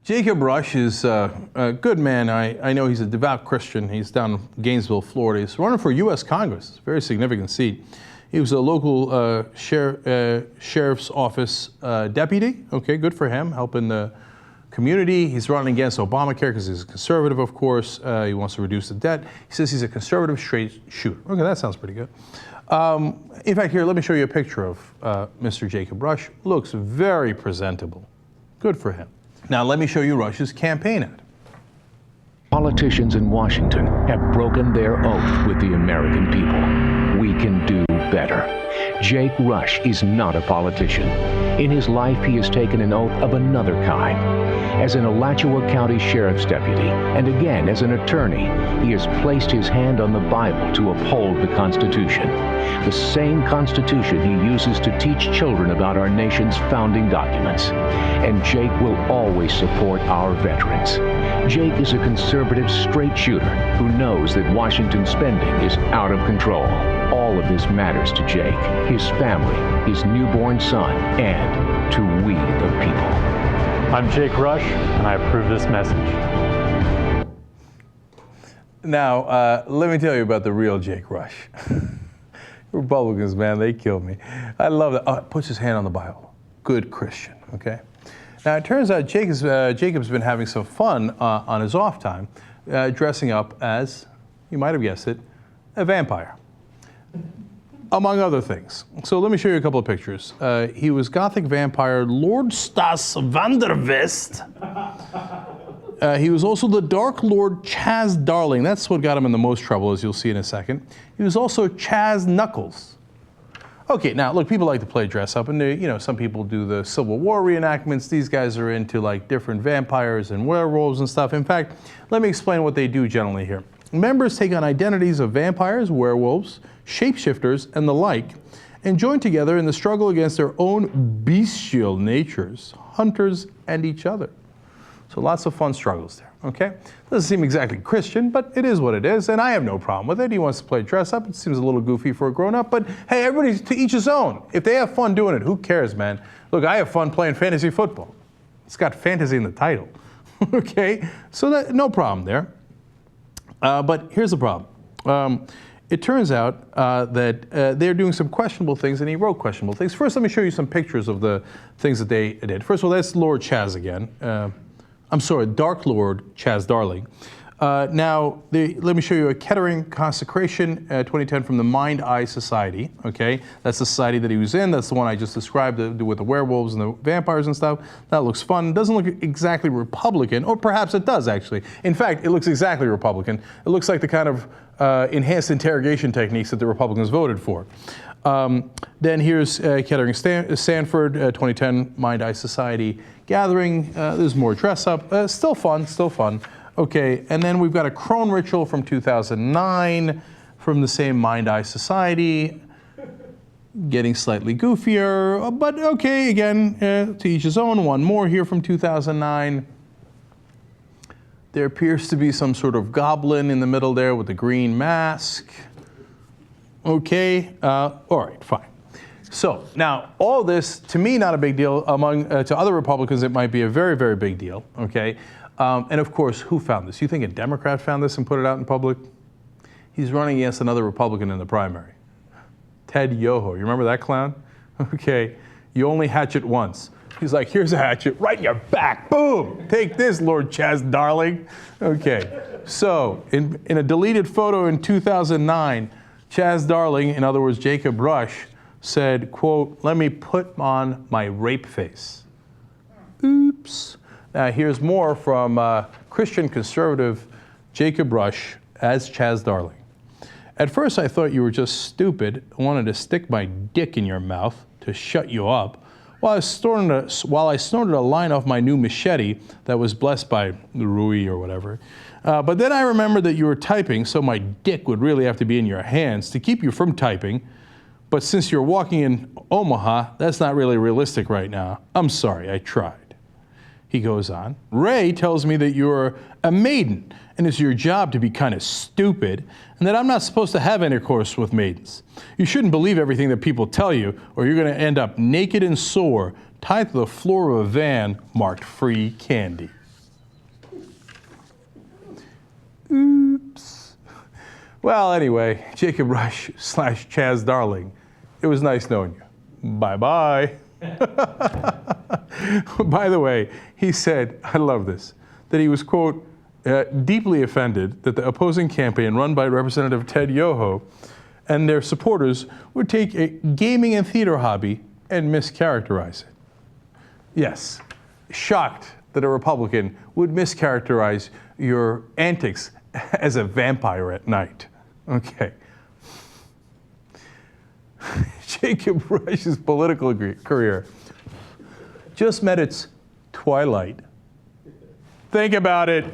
Jacob Rush is a good man. I know he's a devout Christian. He's down in Gainesville, Florida. He's running for U.S. Congress. It's a very significant seat. He was a local sheriff's office deputy. Okay, good for him, helping the community. He's running against Obamacare because he's a conservative, of course. He wants to reduce the debt. He says he's a conservative straight shooter. Okay, that sounds pretty good. In fact, here, let me show you a picture of Mr. Jacob Rush. Looks very presentable. Good for him. Now, let me show you Rush's campaign ad. Politicians in Washington have broken their oath with the American people. We can do better. Jake Rush is not a politician. In his life, he has taken an oath of another kind. As an Alachua County Sheriff's Deputy, and again as an attorney, he has placed his hand on the Bible to uphold the Constitution. The same Constitution he uses to teach children about our nation's founding documents. And Jake will always support our veterans. Jake is a conservative straight shooter who knows that Washington spending is out of control. All of this matters to Jake, his family, his newborn son, and to we the people. I'm Jake Rush, and I approve this message. Now, let me tell you about the real Jake Rush. Republicans, man, they kill me. I love that. Oh, puts his hand on the Bible. Good Christian, okay? Now, it turns out Jacob's been having some fun on his off time, dressing up as, you might have guessed it, a vampire, among other things. So let me show you a couple of pictures. He was Gothic vampire Lord Staas Vandervest. He was also the Dark Lord Chazz Darling. That's what got him in the most trouble, as you'll see in a second. He was also Chazz Knuckles. Okay, now look, people like to play dress up, and some people do the Civil War reenactments. These guys are into like different vampires and werewolves and stuff. In fact, let me explain what they do generally here. Members take on identities of vampires, werewolves, shapeshifters, and the like, and join together in the struggle against their own bestial natures, hunters, and each other. So lots of fun struggles there, okay? Doesn't seem exactly Christian, but it is what it is, and I have no problem with it. He wants to play dress up. It seems a little goofy for a grown-up, but hey, everybody's to each his own. If they have fun doing it, who cares, man? Look, I have fun playing fantasy football. It's got fantasy in the title, okay? So no problem there. But here's the problem. It turns out that they're doing some questionable things, and he wrote questionable things. First, let me show you some pictures of the things that they did. First of all, that's Lord Chazz again. I'm sorry, Dark Lord Chazz Darling. Now, let me show you a Kettering consecration 2010 from the Mind-Eye Society, okay? That's the society that he was in. That's the one I just described with the werewolves and the vampires and stuff. That looks fun. Doesn't look exactly Republican, or perhaps it does, actually. In fact, it looks exactly Republican. It looks like the kind of enhanced interrogation techniques that the Republicans voted for. Then here's Kettering Sanford 2010 Mind-Eye Society gathering. There's more dress up. Still fun, still fun. Okay, and then we've got a crone ritual from 2009 from the same Mind-Eye Society, getting slightly goofier, but okay, again, to each his own. One more here from 2009. There appears to be some sort of goblin in the middle there with the green mask. Okay, all right, fine. So now, all this, to me, not a big deal. To other Republicans, it might be a very, very big deal, okay? And of course, who found this? You think a Democrat found this and put it out in public? He's running against another Republican in the primary. Ted Yoho, you remember that clown? Okay, you only hatch it once. He's like, here's a hatchet, right in your back, boom! Take this, Lord Chazz Darling. Okay, so in a deleted photo in 2009, Chazz Darling, in other words, Jacob Rush, said, quote, "Let me put on my rape face." Oops. Now here's more from Christian conservative Jacob Rush as Chazz Darling. "At first I thought you were just stupid. I wanted to stick my dick in your mouth to shut you up while I snorted a line off my new machete that was blessed by Rui or whatever. But then I remembered that you were typing, so my dick would really have to be in your hands to keep you from typing. But since you're walking in Omaha, that's not really realistic right now. I'm sorry, I tried." He goes on, "Ray tells me that you're a maiden and it's your job to be kind of stupid and that I'm not supposed to have intercourse with maidens. You shouldn't believe everything that people tell you or you're going to end up naked and sore, tied to the floor of a van marked free candy." Well, anyway, Jacob Rush / Chazz Darling, it was nice knowing you. Bye-bye. By the way, he said, I love this, that he was, quote, deeply offended that the opposing campaign run by Representative Ted Yoho and their supporters would take a gaming and theater hobby and mischaracterize it. Yes, shocked that a Republican would mischaracterize your antics as a vampire at night. Okay. Jacob Rush's political career just met its twilight. Think about it.